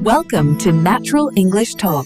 Welcome to Natural English Talk.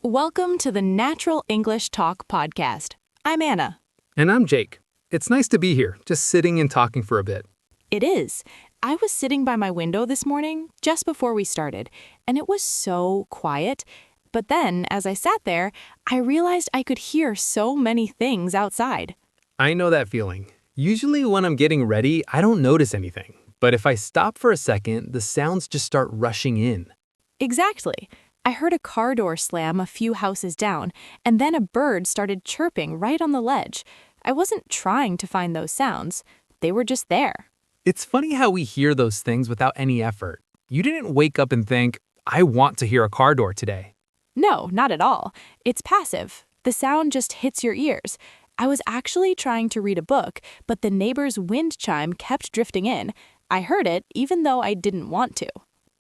Welcome to the Natural English Talk podcast. I'm Anna. And I'm Jake. It's nice to be here, just sitting and talking for a bit. It is. I was sitting by my window this morning, just before we started, and it was so quiet. But then, as I sat there, I realized I could hear so many things outside. I know that feeling. Usually when I'm getting ready, I don't notice anything. But if I stop for a second, the sounds just start rushing in. Exactly. I heard a car door slam a few houses down, and then a bird started chirping right on the ledge. I wasn't trying to find those sounds. They were just there. It's funny how we hear those things without any effort. You didn't wake up and think, I want to hear a car door today. No, not at all. It's passive. The sound just hits your ears. I was actually trying to read a book, but the neighbor's wind chime kept drifting in. I heard it even though I didn't want to.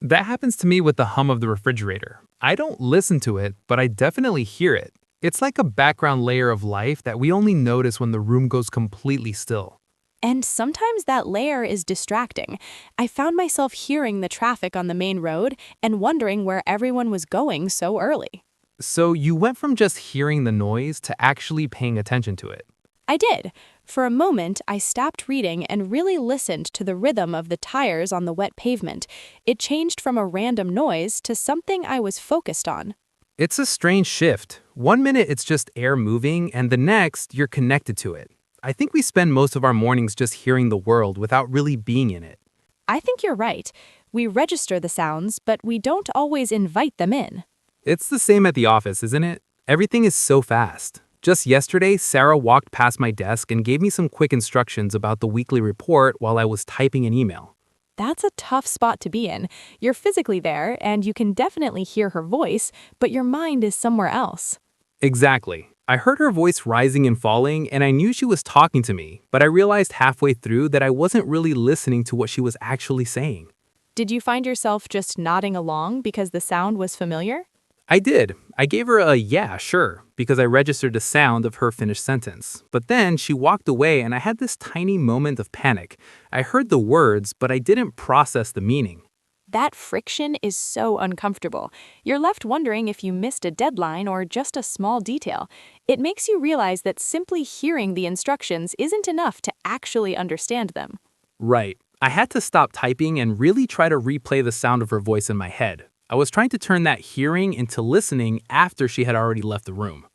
That happens to me with the hum of the refrigerator. I don't listen to it, but I definitely hear it. It's like a background layer of life that we only notice when the room goes completely still. And sometimes that layer is distracting. I found myself hearing the traffic on the main road and wondering where everyone was going so early. So you went from just hearing the noise to actually paying attention to it. I did. For a moment, I stopped reading and really listened to the rhythm of the tires on the wet pavement. It changed from a random noise to something I was focused on. It's a strange shift. 1 minute it's just air moving, and the next you're connected to it. I think we spend most of our mornings just hearing the world without really being in it. I think you're right. We register the sounds, but we don't always invite them in. It's the same at the office, isn't it? Everything is so fast. Just yesterday, Sarah walked past my desk and gave me some quick instructions about the weekly report while I was typing an email. That's a tough spot to be in. You're physically there, and you can definitely hear her voice, but your mind is somewhere else. Exactly. I heard her voice rising and falling, and I knew she was talking to me, but I realized halfway through that I wasn't really listening to what she was actually saying. Did you find yourself just nodding along because the sound was familiar? I did. I gave her a yeah, sure, because I registered the sound of her finished sentence. But then she walked away and I had this tiny moment of panic. I heard the words, but I didn't process the meaning. That friction is so uncomfortable. You're left wondering if you missed a deadline or just a small detail. It makes you realize that simply hearing the instructions isn't enough to actually understand them. Right. I had to stop typing and really try to replay the sound of her voice in my head. I was trying to turn that hearing into listening after she had already left the room.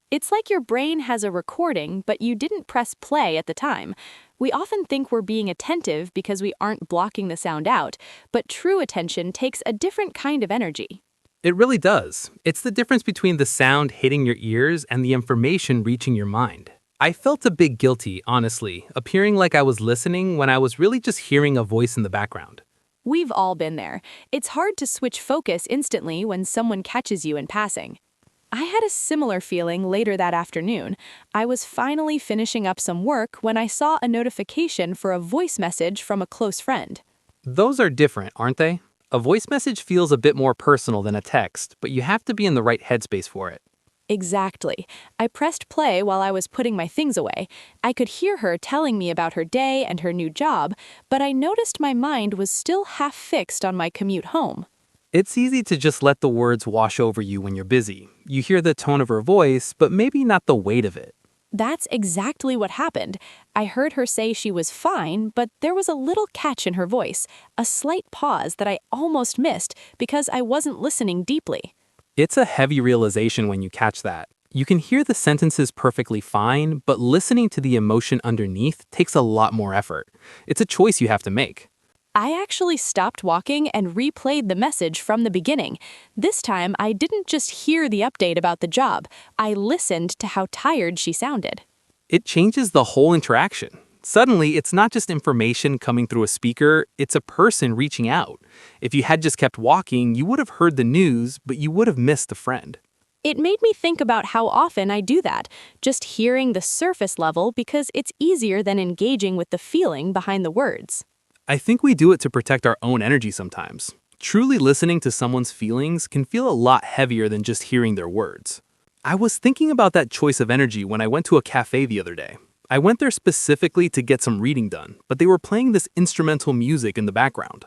It's like your brain has a recording, but you didn't press play at the time. We often think we're being attentive because we aren't blocking the sound out, but true attention takes a different kind of energy. It really does. It's the difference between the sound hitting your ears and the information reaching your mind. I felt a bit guilty, honestly, appearing like I was listening when I was really just hearing a voice in the background. We've all been there. It's hard to switch focus instantly when someone catches you in passing. I had a similar feeling later that afternoon. I was finally finishing up some work when I saw a notification for a voice message from a close friend. Those are different, aren't they? A voice message feels a bit more personal than a text, but you have to be in the right headspace for it. Exactly. I pressed play while I was putting my things away. I could hear her telling me about her day and her new job, but I noticed my mind was still half fixed on my commute home. It's easy to just let the words wash over you when you're busy. You hear the tone of her voice, but maybe not the weight of it. That's exactly what happened. I heard her say she was fine, but there was a little catch in her voice, a slight pause that I almost missed because I wasn't listening deeply. It's a heavy realization when you catch that. You can hear the sentences perfectly fine, but listening to the emotion underneath takes a lot more effort. It's a choice you have to make. I actually stopped walking and replayed the message from the beginning. This time, I didn't just hear the update about the job. I listened to how tired she sounded. It changes the whole interaction. Suddenly, it's not just information coming through a speaker, it's a person reaching out. If you had just kept walking, you would have heard the news, but you would have missed a friend. It made me think about how often I do that, just hearing the surface level because it's easier than engaging with the feeling behind the words. I think we do it to protect our own energy sometimes. Truly listening to someone's feelings can feel a lot heavier than just hearing their words. I was thinking about that choice of energy when I went to a cafe the other day. I went there specifically to get some reading done, but they were playing this instrumental music in the background.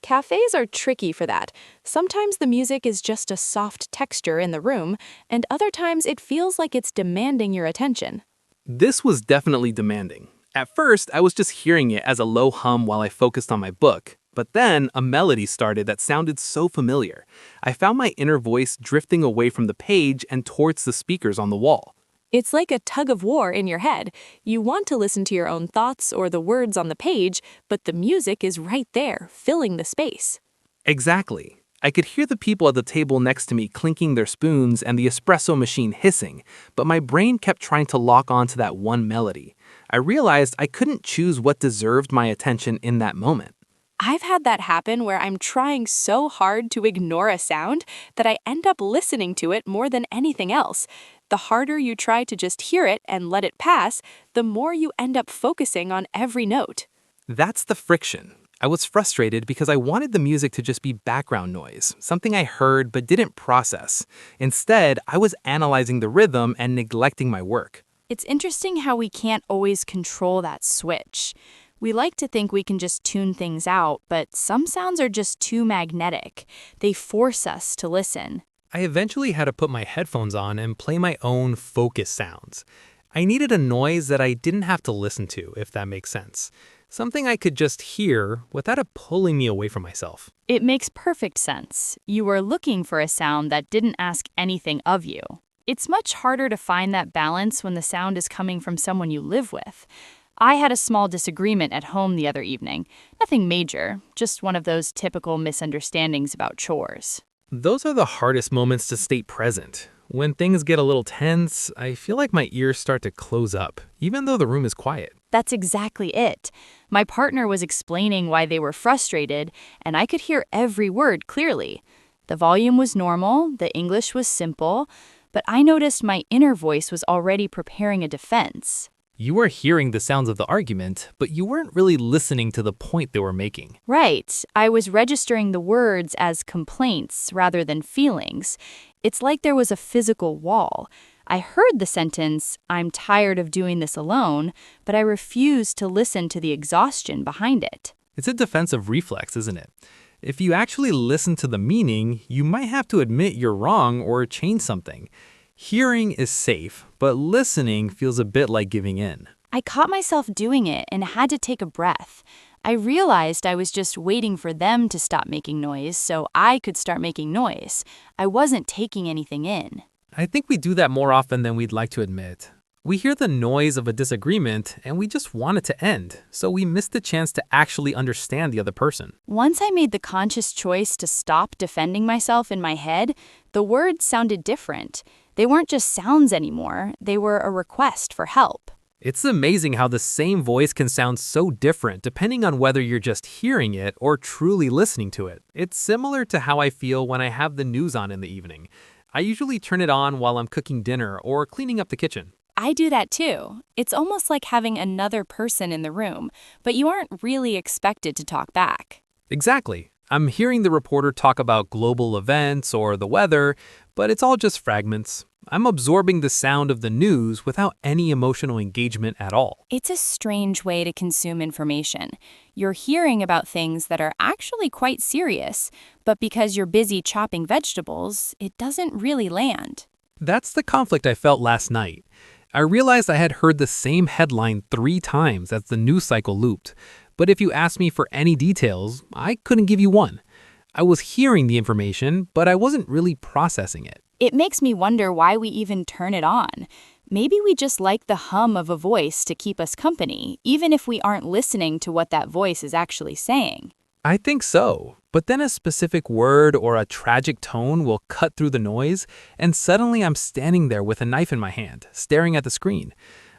Cafes are tricky for that. Sometimes the music is just a soft texture in the room, and other times it feels like it's demanding your attention. This was definitely demanding. At first, I was just hearing it as a low hum while I focused on my book, but then a melody started that sounded so familiar. I found my inner voice drifting away from the page and towards the speakers on the wall. It's like a tug of war in your head. You want to listen to your own thoughts or the words on the page, but the music is right there, filling the space. Exactly. I could hear the people at the table next to me clinking their spoons and the espresso machine hissing, but my brain kept trying to lock onto that one melody. I realized I couldn't choose what deserved my attention in that moment. I've had that happen where I'm trying so hard to ignore a sound that I end up listening to it more than anything else. The harder you try to just hear it and let it pass, the more you end up focusing on every note. That's the friction. I was frustrated because I wanted the music to just be background noise, something I heard but didn't process. Instead, I was analyzing the rhythm and neglecting my work. It's interesting how we can't always control that switch. We like to think we can just tune things out, but some sounds are just too magnetic. They force us to listen. I eventually had to put my headphones on and play my own focus sounds. I needed a noise that I didn't have to listen to, if that makes sense. Something I could just hear without it pulling me away from myself. It makes perfect sense. You were looking for a sound that didn't ask anything of you. It's much harder to find that balance when the sound is coming from someone you live with. I had a small disagreement at home the other evening. Nothing major, just one of those typical misunderstandings about chores. Those are the hardest moments to stay present. When things get a little tense, I feel like my ears start to close up, even though the room is quiet. That's exactly it. My partner was explaining why they were frustrated, and I could hear every word clearly. The volume was normal, the English was simple, but I noticed my inner voice was already preparing a defense. You were hearing the sounds of the argument, but you weren't really listening to the point they were making. Right. I was registering the words as complaints rather than feelings. It's like there was a physical wall. I heard the sentence, "I'm tired of doing this alone," but I refused to listen to the exhaustion behind it. It's a defensive reflex, isn't it? If you actually listen to the meaning, you might have to admit you're wrong or change something. Hearing is safe, but listening feels a bit like giving in. I caught myself doing it and had to take a breath. I realized I was just waiting for them to stop making noise so I could start making noise. I wasn't taking anything in. I think we do that more often than we'd like to admit. We hear the noise of a disagreement and we just want it to end, so we miss the chance to actually understand the other person. Once I made the conscious choice to stop defending myself in my head, the words sounded different. They weren't just sounds anymore, they were a request for help. It's amazing how the same voice can sound so different depending on whether you're just hearing it or truly listening to it. It's similar to how I feel when I have the news on in the evening. I usually turn it on while I'm cooking dinner or cleaning up the kitchen. I do that too. It's almost like having another person in the room, but you aren't really expected to talk back. Exactly. I'm hearing the reporter talk about global events or the weather, but it's all just fragments. I'm absorbing the sound of the news without any emotional engagement at all. It's a strange way to consume information. You're hearing about things that are actually quite serious, but because you're busy chopping vegetables, it doesn't really land. That's the conflict I felt last night. I realized I had heard the same headline 3 times as the news cycle looped, but if you asked me for any details, I couldn't give you one. I was hearing the information, but I wasn't really processing it. It makes me wonder why we even turn it on. Maybe we just like the hum of a voice to keep us company, even if we aren't listening to what that voice is actually saying. I think so, but then a specific word or a tragic tone will cut through the noise, and suddenly I'm standing there with a knife in my hand, staring at the screen.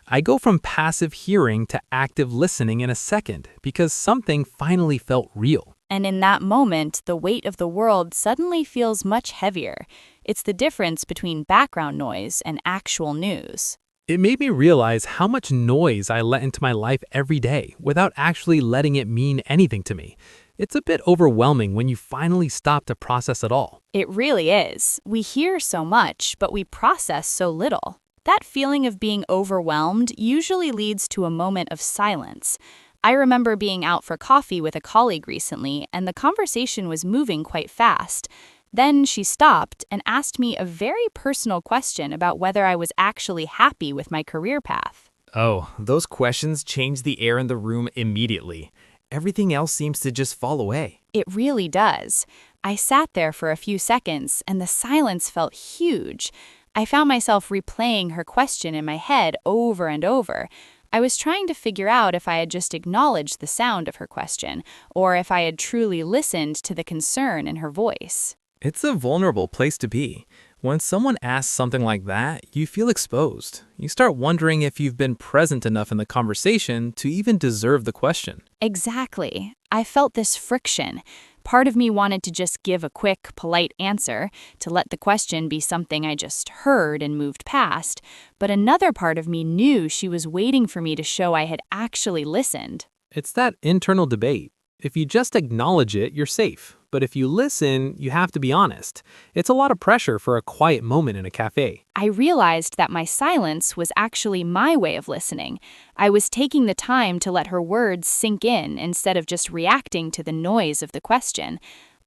I go from passive hearing to active listening in a second because something finally felt real. And in that moment, the weight of the world suddenly feels much heavier. It's the difference between background noise and actual news. It made me realize how much noise I let into my life every day without actually letting it mean anything to me. It's a bit overwhelming when you finally stop to process it all. It really is. We hear so much, but we process so little. That feeling of being overwhelmed usually leads to a moment of silence. I remember being out for coffee with a colleague recently, and the conversation was moving quite fast. Then she stopped and asked me a very personal question about whether I was actually happy with my career path. Oh, those questions change the air in the room immediately. Everything else seems to just fall away. It really does. I sat there for a few seconds, and the silence felt huge. I found myself replaying her question in my head over and over. I was trying to figure out if I had just acknowledged the sound of her question, or if I had truly listened to the concern in her voice. It's a vulnerable place to be. When someone asks something like that, you feel exposed. You start wondering if you've been present enough in the conversation to even deserve the question. Exactly. I felt this friction. Part of me wanted to just give a quick, polite answer, to let the question be something I just heard and moved past, but another part of me knew she was waiting for me to show I had actually listened. It's that internal debate. If you just acknowledge it, you're safe. But if you listen, you have to be honest. It's a lot of pressure for a quiet moment in a cafe. I realized that my silence was actually my way of listening. I was taking the time to let her words sink in instead of just reacting to the noise of the question.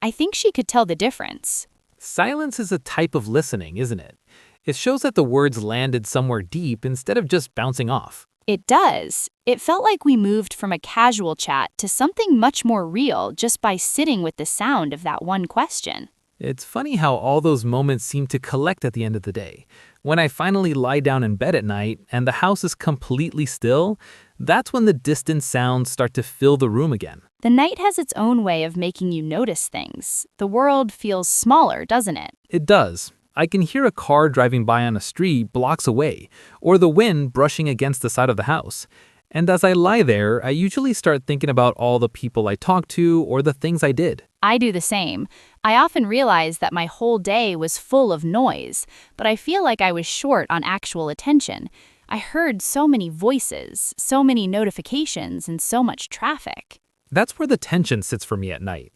I think she could tell the difference. Silence is a type of listening, isn't it? It shows that the words landed somewhere deep instead of just bouncing off. It does. It felt like we moved from a casual chat to something much more real just by sitting with the sound of that one question. It's funny how all those moments seem to collect at the end of the day. When I finally lie down in bed at night and the house is completely still, that's when the distant sounds start to fill the room again. The night has its own way of making you notice things. The world feels smaller, doesn't it? It does. I can hear a car driving by on a street blocks away, or the wind brushing against the side of the house. And as I lie there, I usually start thinking about all the people I talked to or the things I did. I do the same. I often realize that my whole day was full of noise, but I feel like I was short on actual attention. I heard so many voices, so many notifications, and so much traffic. That's where the tension sits for me at night.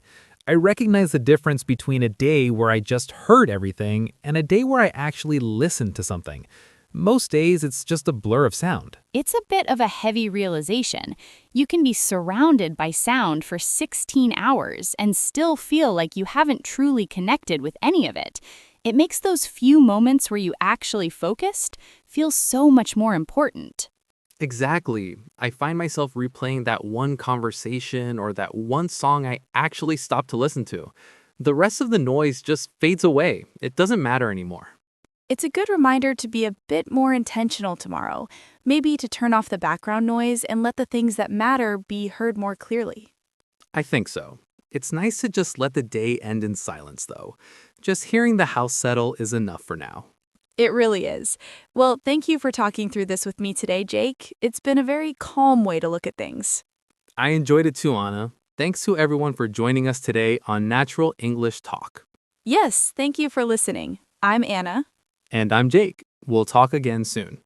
I recognize the difference between a day where I just heard everything and a day where I actually listened to something. Most days, it's just a blur of sound. It's a bit of a heavy realization. You can be surrounded by sound for 16 hours and still feel like you haven't truly connected with any of it. It makes those few moments where you actually focused feel so much more important. Exactly. I find myself replaying that one conversation or that one song I actually stopped to listen to. The rest of the noise just fades away. It doesn't matter anymore. It's a good reminder to be a bit more intentional tomorrow, maybe to turn off the background noise and let the things that matter be heard more clearly. I think so. It's nice to just let the day end in silence, though. Just hearing the house settle is enough for now. It really is. Well, thank you for talking through this with me today, Jake. It's been a very calm way to look at things. I enjoyed it too, Anna. Thanks to everyone for joining us today on Natural English Talk. Yes, thank you for listening. I'm Anna. And I'm Jake. We'll talk again soon.